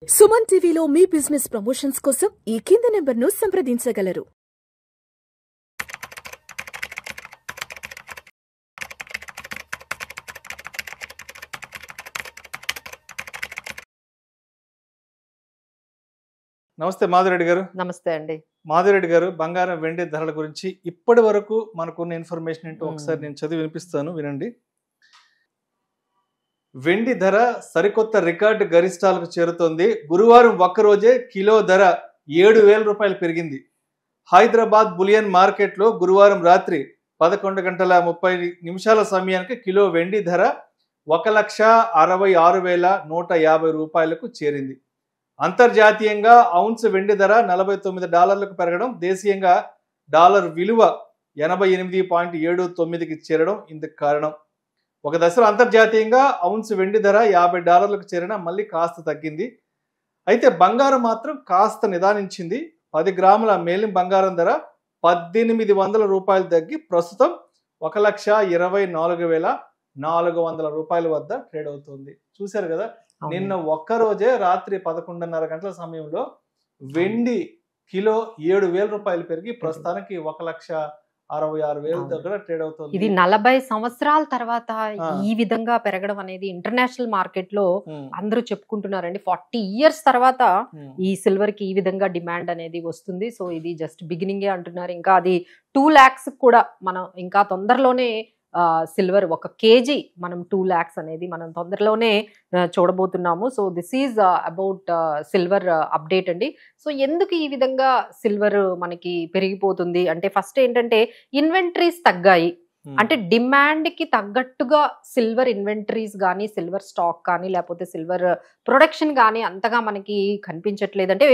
సుమన్ టీవీలో మీ business promotions కోసం ఈ కింది నెంబర్ను సంప్రదించగలరు. నమస్తే మాధురెడ్డి గారు. నమస్తే అండి. మాధురెడ్డి గారు, బంగారం వెండి ధరల గురించి ఇప్పటి వరకు మనకున్న ఇన్ఫర్మేషన్ ఏంటో ఒకసారి నేను చదివి వినిపిస్తాను, వినండి. వెండి ధర సరికొత్త రికార్డు గరిష్టాలకు చేరుతోంది. గురువారం ఒక్కరోజే కిలో ధర 7,000 రూపాయలు పెరిగింది. హైదరాబాద్ బులియన్ మార్కెట్లో గురువారం రాత్రి 11:30 సమయానికి కిలో వెండి ధర 1,66,150 రూపాయలకు చేరింది. అంతర్జాతీయంగా ఔన్స్ వెండి ధర $49 పెరగడం, దేశీయంగా డాలర్ విలువ 88.79కి చేరడం ఇందుకు కారణం. ఒక దశలో అంతర్జాతీయంగా ఔన్స్ వెండి ధర $50 చేరిన మళ్ళీ కాస్త తగ్గింది. అయితే బంగారం మాత్రం కాస్త నిదానించింది. 10 గ్రాముల మేలిం బంగారం ధర 1,800 రూపాయలు తగ్గి ప్రస్తుతం 1,24,400 రూపాయల వద్ద ట్రేడ్ అవుతుంది. చూశారు కదా, నిన్న ఒక్కరోజే రాత్రి 11:30 గంటల సమయంలో వెండి కిలో 7,000 రూపాయలు పెరిగి ప్రస్తుతానికి 1,66,000 దగ్గర ట్రేడ్ అవుతుంది. ఇది 40 సంవత్సరాల తర్వాత ఈ విధంగా పెరగడం అనేది ఇంటర్నేషనల్ మార్కెట్ లో అందరూ చెప్పుకుంటున్నారండి. 40 years తర్వాత ఈ సిల్వర్ కి ఈ విధంగా డిమాండ్ అనేది వస్తుంది. సో ఇది జస్ట్ బిగినింగే అంటున్నారు. ఇంకా అది 2 lakhs కూడా మనం ఇంకా తొందరలోనే సిల్వర్ 1 kg మనం 2 lakhs అనేది మనం తొందరలోనే చూడబోతున్నాము. So this is about silver update అండి. సో ఎందుకు ఈ విధంగా సిల్వర్ మనకి పెరిగిపోతుంది అంటే, ఫస్ట్ ఏంటంటే ఇన్వెంటరీస్ తగ్గాయి. అంటే డిమాండ్ కి తగ్గట్టుగా సిల్వర్ ఇన్వెంటరీస్ కానీ, సిల్వర్ స్టాక్ కానీ, లేకపోతే సిల్వర్ ప్రొడక్షన్ కానీ అంతగా మనకి కనిపించట్లేదు. అంటే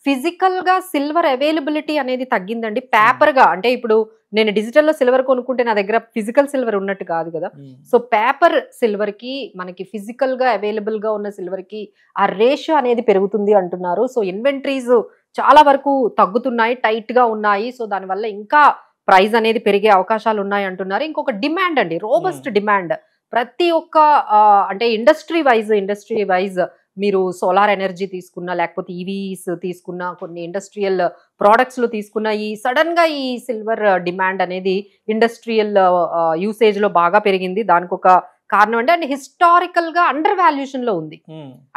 ఫిజికల్ గా సిల్వర్ అవైలబిలిటీ అనేది తగ్గిందండి. పేపర్ గా అంటే ఇప్పుడు నేను డిజిటల్లో సిల్వర్ కొనుక్కుంటే నా దగ్గర ఫిజికల్ సిల్వర్ ఉన్నట్టు కాదు కదా. సో పేపర్ సిల్వర్ కి మనకి ఫిజికల్ గా అవైలబుల్ గా ఉన్న సిల్వర్ కి ఆ రేషియో అనేది పెరుగుతుంది అంటున్నారు. సో ఇన్వెంటరీస్ చాలా వరకు తగ్గుతున్నాయి, టైట్ గా ఉన్నాయి. సో దానివల్ల ఇంకా ప్రైస్ అనేది పెరిగే అవకాశాలు ఉన్నాయి అంటున్నారు. ఇంకొక డిమాండ్ అండి, రోబస్ట్ డిమాండ్. ప్రతి ఒక్క అంటే ఇండస్ట్రీ వైజ్ మీరు సోలార్ ఎనర్జీ తీసుకున్నా, లేకపోతే ఈవీస్ తీసుకున్నా, కొన్ని ఇండస్ట్రియల్ ప్రోడక్ట్స్ లో తీసుకున్నా, ఈ సడన్ గా ఈ సిల్వర్ డిమాండ్ అనేది ఇండస్ట్రియల్ యూసేజ్ లో బాగా పెరిగింది. దానికి ఒక కారణం అంటే హిస్టారికల్ గా అండర్ వాల్యుయేషన్ లో ఉంది.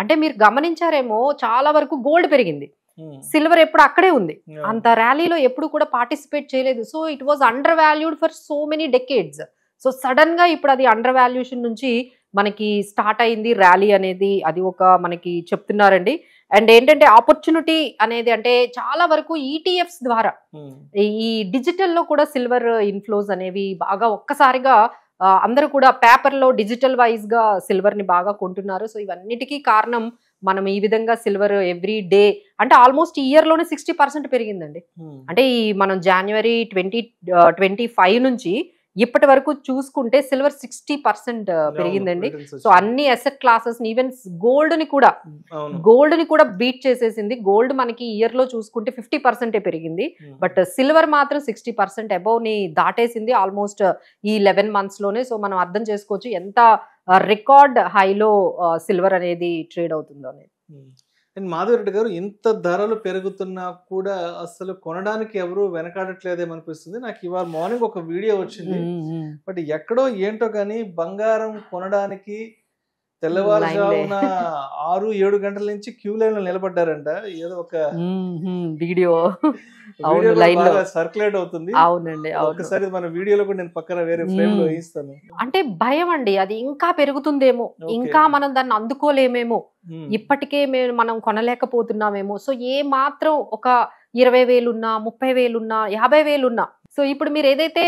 అంటే మీరు గమనించారేమో, చాలా వరకు గోల్డ్ పెరిగింది, సిల్వర్ ఎప్పుడు అక్కడే ఉంది. అంత ర్యాలీలో ఎప్పుడు కూడా పార్టిసిపేట్ చేయలేదు. So it was under valued for so many decades. So sudden గా ఇప్పుడు అది అండర్ వాల్యుయేషన్ నుంచి మనకి స్టార్ట్ అయింది ర్యాలీ అనేది, అది ఒక మనకి చెప్తున్నారండి. అండ్ ఏంటంటే ఆపర్చునిటీ అనేది అంటే చాలా వరకు ఈటీఎఫ్స్ ద్వారా ఈ డిజిటల్లో కూడా సిల్వర్ ఇన్ఫ్లోస్ అనేవి బాగా ఒక్కసారిగా అందరూ కూడా పేపర్లో డిజిటల్ వైజ్ గా సిల్వర్ ని బాగా కొంటున్నారు. సో ఇవన్నిటికీ కారణం మనం ఈ విధంగా సిల్వర్ ఎవ్రీ డే అంటే ఆల్మోస్ట్ ఈ ఇయర్ లోనే 60% పెరిగిందండి. అంటే ఈ మనం January 2025 నుంచి ఇప్పటి వరకు చూసుకుంటే సిల్వర్ 60% పెరిగిందండి. సో అన్ని అసెట్ క్లాసెస్, ఈవెన్ గోల్డ్ ని కూడా బీట్ చేసేసింది. గోల్డ్ మనకి ఇయర్ లో చూసుకుంటే 50% పెరిగింది, బట్ సిల్వర్ మాత్రం 60% అబౌవ్ ని దాటేసింది ఆల్మోస్ట్ ఈ 11 months లోనే. సో మనం అర్థం చేసుకోవచ్చు ఎంత రికార్డ్ హైలో సిల్వర్ అనేది ట్రేడ్ అవుతుందో అనేది. మాధురెడ్డి గారు, ఇంత ధరలు పెరుగుతున్నా కూడా అసలు కొనడానికి ఎవరు వెనకాడట్లేదేమనిపిస్తుంది నాకు. ఇవాళ మార్నింగ్ ఒక వీడియో వచ్చింది, బట్ ఎక్కడో ఏంటో కానీ బంగారం కొనడానికి తెల్లవారుజామున 6-7 గంటల నుంచి క్యూ లైన్ లో నిలబడ్డారంట. ఏదో ఒక వీడియో సర్క్యులేట్ అవుతుంది. అవునండి, ఒకసారి మన వీడియోలో కూడా నేను పక్కన వేరే ఫ్రేమ్ లో వేయిస్తాను. అంటే భయం అండి, అది ఇంకా పెరుగుతుందేమో, ఇంకా మనం దాన్ని అందుకోలేమేమో, ఇప్పటికే మనం కొనలేకపోతున్నామేమో. సో ఏ మాత్రం ఒక 20,000 ఉన్నా, 30,000 ఉన్నా, 50,000 ఉన్నా, సో ఇప్పుడు మీరు ఏదైతే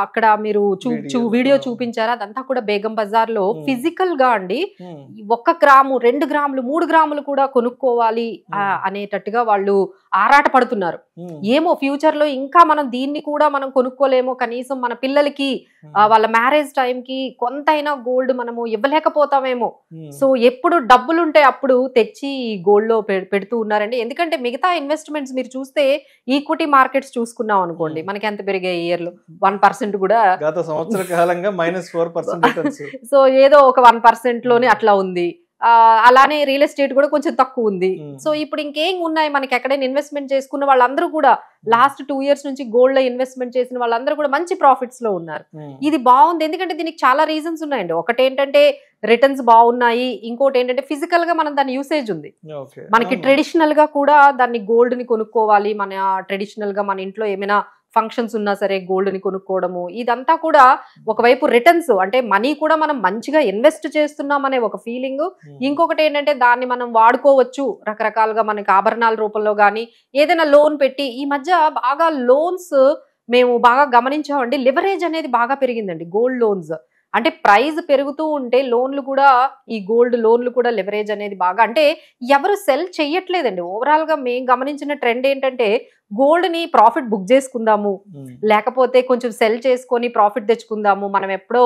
అక్కడ మీరు వీడియో చూపించారో అదంతా కూడా బేగం బజార్ లో ఫిజికల్ గా అండి 1 గ్రాము, 2 గ్రాములు, 3 గ్రాములు కూడా కొనుక్కోవాలి అనేటట్టుగా వాళ్ళు ఆరాట పడుతున్నారు. ఏమో ఫ్యూచర్ లో ఇంకా మనం దీన్ని కూడా మనం కొనుక్కోలేమో, కనీసం మన పిల్లలకి వాళ్ళ మ్యారేజ్ టైం కి కొంతైనా గోల్డ్ మనము ఇవ్వలేకపోతామేమో. సో ఎప్పుడు డబ్బులుంటే అప్పుడు తెచ్చి గోల్డ్ లో పెడుతూ ఉన్నారండి. ఎందుకంటే మిగతా ఇన్వెస్ట్మెంట్స్ మీరు చూస్తే ఈక్విటీ మార్కెట్స్ చూసుకున్నాం అనుకోండి, మనకి ఎంత పెరిగే ఇయర్ లో 1% కూడా గత సంవత్సర కాలంగా -4%. సో ఏదో ఒక 1% లోనే అట్లా ఉంది. అలానే రియల్ ఎస్టేట్ కూడా కొంచెం తక్కువ ఉంది. సో ఇప్పుడు ఇంకేం ఉన్నాయి మనకి ఎక్కడైనా ఇన్వెస్ట్మెంట్ చేసుకున్న వాళ్ళందరూ కూడా లాస్ట్ 2 years నుంచి గోల్డ్ లో ఇన్వెస్ట్మెంట్ చేసిన వాళ్ళందరూ కూడా మంచి ప్రాఫిట్స్ లో ఉన్నారు. ఇది బాగుంది ఎందుకంటే దీనికి చాలా రీజన్స్ ఉన్నాయండి. ఒకటి ఏంటంటే రిటర్న్స్ బాగున్నాయి, ఇంకోటి ఏంటంటే ఫిజికల్ గా మనం దాని యూసేజ్ ఉంది. మనకి ట్రెడిషనల్ గా కూడా దాన్ని గోల్డ్ ని కొనుక్కోవాలి, మన ట్రెడిషనల్ గా మన ఇంట్లో ఏమైనా ఫంక్షన్స్ ఉన్నా సరే గోల్డ్ ని కొనుక్కోవడము, ఇదంతా కూడా ఒకవైపు రిటర్న్స్ అంటే మనీ కూడా మనం మంచిగా ఇన్వెస్ట్ చేస్తున్నాం అనే ఒక ఫీలింగ్. ఇంకొకటి ఏంటంటే దాన్ని మనం వాడుకోవచ్చు రకరకాలుగా, మనకి ఆభరణాల రూపంలో కానీ ఏదైనా లోన్ పెట్టి. ఈ మధ్య బాగా లోన్స్ మేము బాగా గమనించామండి, లివరేజ్ అనేది బాగా పెరిగిందండి. గోల్డ్ లోన్స్ అంటే ప్రైస్ పెరుగుతూ ఉంటే లోన్లు కూడా, ఈ గోల్డ్ లోన్లు కూడా లివరేజ్ అనేది బాగా, అంటే ఎవరు సెల్ చెయ్యట్లేదండి. ఓవరాల్ గా మేము గమనించిన ట్రెండ్ ఏంటంటే గోల్డ్ ని ప్రాఫిట్ బుక్ చేసుకుందాము, లేకపోతే కొంచెం సెల్ చేసుకొని ప్రాఫిట్ తెచ్చుకుందాము. మనం ఎప్పుడో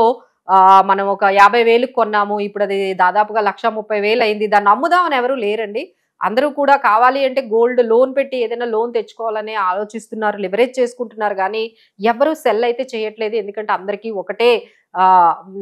మనం ఒక 50,000 కొన్నాము, ఇప్పుడు అది దాదాపుగా 1,30,000 అయింది, దాన్ని అమ్ముదామని ఎవరు లేరండి. అందరూ కూడా కావాలి అంటే గోల్డ్ లోన్ పెట్టి ఏదైనా లోన్ తెచ్చుకోవాలని ఆలోచిస్తున్నారు, లివరేజ్ చేసుకుంటున్నారు, కానీ ఎవరు సెల్ అయితే చేయట్లేదు. ఎందుకంటే అందరికీ ఒకటే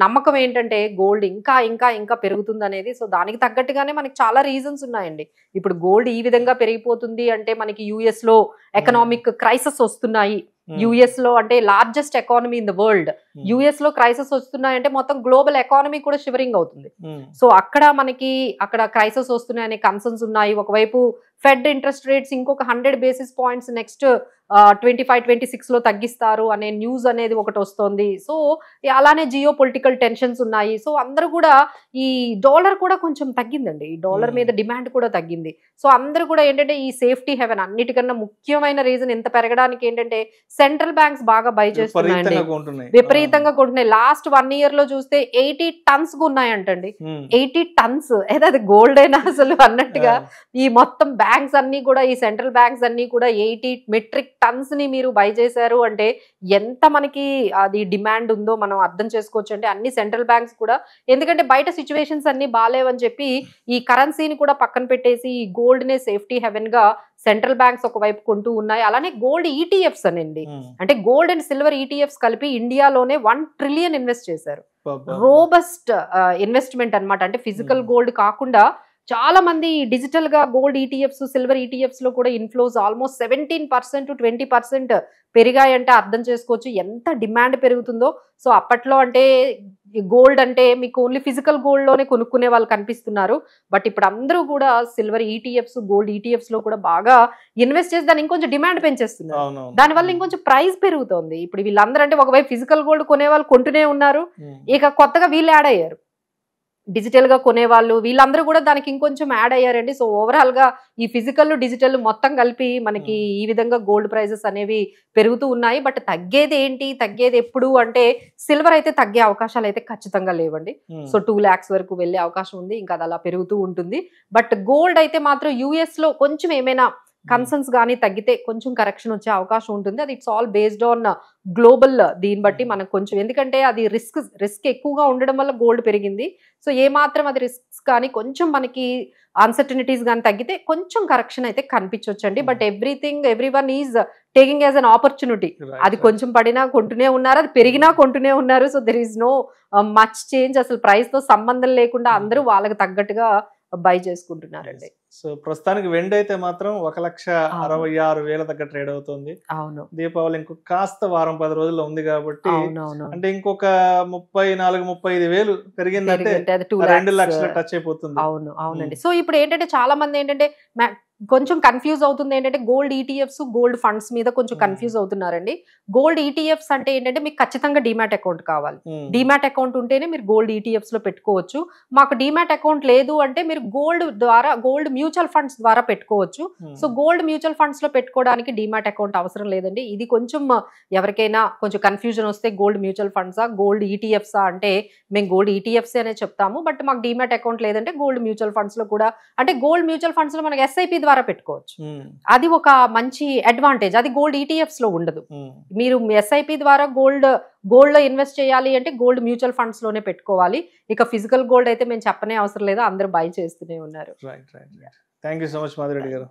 నమ్మకం ఏంటంటే గోల్డ్ ఇంకా ఇంకా ఇంకా పెరుగుతుంది అనేది. సో దానికి తగ్గట్టుగానే మనకి చాలా రీజన్స్ ఉన్నాయండి. ఇప్పుడు గోల్డ్ ఈ విధంగా పెరిగిపోతుంది అంటే మనకి యుఎస్ లో ఎకనామిక్ క్రైసిస్ వస్తున్నాయి. యుఎస్ లో అంటే largest economy in the world, US లో క్రైసిస్ వస్తున్నాయంటే మొత్తం గ్లోబల్ ఎకానమీ కూడా షివరింగ్ అవుతుంది. సో అక్కడ మనకి అక్కడ క్రైసిస్ వస్తున్నాయనే కన్సర్న్స్ ఉన్నాయి. ఒకవైపు ఫెడ్ ఇంట్రెస్ట్ రేట్స్ ఇంకొక 100 basis points నెక్స్ట్ 25-26 లో తగ్గిస్తారు అనే న్యూస్ అనేది ఒకటి వస్తుంది. సో అలానే జియో పొలిటికల్ టెన్షన్స్ ఉన్నాయి. సో అందరూ కూడా ఈ డాలర్ కూడా కొంచెం తగ్గిందండి, ఈ డాలర్ మీద డిమాండ్ కూడా తగ్గింది. సో అందరూ కూడా ఏంటంటే ఈ సేఫ్టీ హెవెన్, అన్నిటికన్నా ముఖ్యమైన రీజన్ ఇంత పెరగడానికి ఏంటంటే సెంట్రల్ బ్యాంక్స్ బాగా బై చేస్తున్నాయండి, విపరీతంగా కొంటున్నాయి. లాస్ట్ 1 year లో చూస్తే 80 tons ఉన్నాయంటండి. 80 tons ఏదో అది గోల్డ్ అయినా అసలు అన్నట్టుగా ఈ మొత్తం బ్యాంక్స్ అన్ని కూడా, ఈ సెంట్రల్ బ్యాంక్స్ అన్ని కూడా 80 metric tons ని మీరు బై చేశారు అంటే ఎంత మనకి అది డిమాండ్ ఉందో మనం అర్థం చేసుకోవచ్చు. అంటే అన్ని సెంట్రల్ బ్యాంక్స్ కూడా, ఎందుకంటే బయట సిచ్యువేషన్స్ అన్ని బాగాలేవని చెప్పి ఈ కరెన్సీని కూడా పక్కన పెట్టేసి ఈ గోల్డ్ నే సేఫ్టీ హెవెన్ గా సెంట్రల్ బ్యాంక్స్ ఒకవైపు కొంటూ ఉన్నాయి. అలానే గోల్డ్ ఈటీఎఫ్స్ అనండి, అంటే గోల్డ్ అండ్ సిల్వర్ ఈటీఎఫ్స్ కలిపి ఇండియాలోనే 1 trillion ఇన్వెస్ట్ చేశారు. రోబస్ట్ ఇన్వెస్ట్మెంట్ అన్నమాట. అంటే ఫిజికల్ గోల్డ్ కాకుండా చాలా మంది డిజిటల్ గా గోల్డ్ ఈటీఎఫ్స్, సిల్వర్ ఈటీఎఫ్స్ లో కూడా ఇన్ఫ్లోస్ ఆల్మోస్ట్ 17% to 20% పెరిగాయంటే అర్థం చేసుకోవచ్చు ఎంత డిమాండ్ పెరుగుతుందో. సో అప్పట్లో అంటే గోల్డ్ అంటే మీకు ఓన్లీ ఫిజికల్ గోల్డ్ లోనే కొనుక్కునే వాళ్ళు కనిపిస్తున్నారు. బట్ ఇప్పుడు అందరూ కూడా సిల్వర్ ఈటీఎఫ్స్, గోల్డ్ ఈటీఎఫ్స్ లో కూడా బాగా ఇన్వెస్ట్ చేసి దాన్ని ఇంకొంచెం డిమాండ్ పెంచేస్తున్నారు. దానివల్ల ఇంకొంచెం ప్రైస్ పెరుగుతోంది. ఇప్పుడు వీళ్ళందరూ అంటే ఒకవైపు ఫిజికల్ గోల్డ్ కొనే వాళ్ళు కొంటూనే ఉన్నారు, ఇక కొత్తగా వీళ్ళు యాడ్ అయ్యారు, డిజిటల్ గా కొనేవాళ్ళు, వీళ్ళందరూ కూడా దానికి ఇంకొంచెం యాడ్ అయ్యారండి. సో ఓవరాల్ గా ఈ ఫిజికల్ డిజిటల్ మొత్తం కలిపి మనకి ఈ విధంగా గోల్డ్ ప్రైజెస్ అనేవి పెరుగుతూ ఉన్నాయి. బట్ తగ్గేది ఏంటి, తగ్గేది ఎప్పుడు అంటే సిల్వర్ అయితే తగ్గే అవకాశాలు అయితే ఖచ్చితంగా లేవండి. సో 2 lakhs వరకు వెళ్లే అవకాశం ఉంది, ఇంకా అది అలా పెరుగుతూ ఉంటుంది. బట్ గోల్డ్ అయితే మాత్రం యుఎస్ లో కొంచెం ఏమైనా కన్సర్న్స్ కానీ తగ్గితే కొంచెం కరెక్షన్ వచ్చే అవకాశం ఉంటుంది. అది it's all based on global, దీన్ని బట్టి మనకు కొంచెం, ఎందుకంటే అది రిస్క్ ఎక్కువగా ఉండడం వల్ల గోల్డ్ పెరిగింది. సో ఏ మాత్రం అది రిస్క్ కానీ కొంచెం మనకి అన్సర్టనిటీస్ కానీ తగ్గితే కొంచెం కరెక్షన్ అయితే కనిపించవచ్చండి. But everyone is taking as an opportunity. అది కొంచెం పడినా కొంటూనే ఉన్నారు, అది పెరిగినా కొంటూనే ఉన్నారు. So there is no much change, అసలు ప్రైస్ తో సంబంధం లేకుండా అందరూ వాళ్ళకి తగ్గట్టుగా బై చేసుకుంటున్నారండి. సో ప్రస్తుతానికి వెండి అయితే మాత్రం 1,66,000 దగ్గర ట్రేడ్ అవుతుంది. అవును, దీపావళి ఇంకొక కాస్త వారం 10 రోజుల్లో ఉంది కాబట్టి, అంటే ఇంకొక 34-35,000 పెరిగిందంటే 2 లక్షలు టచ్ అయిపోతుంది. అవునండి. సో ఇప్పుడు ఏంటంటే చాలా మంది ఏంటంటే కొంచెం కన్ఫ్యూజ్ అవుతుంది ఏంటంటే గోల్డ్ ఈటీఎఫ్స్, గోల్డ్ ఫండ్స్ మీద కొంచెం కన్ఫ్యూజ్ అవుతున్నారండి. గోల్డ్ ఈటీఎఫ్స్ అంటే ఏంటంటే మీకు ఖచ్చితంగా డిమాట్ అకౌంట్ కావాలి. డిమాట్ అకౌంట్ ఉంటేనే మీరు గోల్డ్ ఈటీఎఫ్స్ లో పెట్టుకోవచ్చు. మాకు డిమాట్ అకౌంట్ లేదు అంటే మీరు గోల్డ్ మ్యూచువల్ ఫండ్స్ ద్వారా పెట్టుకోవచ్చు. సో గోల్డ్ మ్యూచువల్ ఫండ్స్ లో పెట్టుకోవడానికి డిమాట్ అకౌంట్ అవసరం లేదండి. ఇది కొంచెం ఎవరికైనా కొంచెం కన్ఫ్యూజన్ వస్తే గోల్డ్ మ్యూచువల్ ఫండ్సా గోల్డ్ ఈటీఎఫ్సా అంటే మేము గోల్డ్ ఈటీఎఫ్స్ అనే చెప్తాము. బట్ మాకు డిమాట్ అకౌంట్ లేదంటే గోల్డ్ మ్యూచువల్ ఫండ్స్ లో కూడా, అంటే గోల్డ్ మ్యూచువల్ ఫండ్స్ లో మనకి ఎస్ఐపి ద్వారా పెట్టుకోవచ్చు. అది ఒక మంచి అడ్వాంటేజ్, అది గోల్డ్ ఈటీఎఫ్స్ లో ఉండదు. మీరు ఎస్ఐపి ద్వారా గోల్డ్ లో ఇన్వెస్ట్ చేయాలి అంటే గోల్డ్ మ్యూచువల్ ఫండ్స్ లోనే పెట్టుకోవాలి. ఇక ఫిజికల్ గోల్డ్ అయితే మేము చెప్పనే అవసరం లేదు, అందరూ బై చేస్తూనే ఉన్నారు. Thank you so much Madhu Reddy గారు.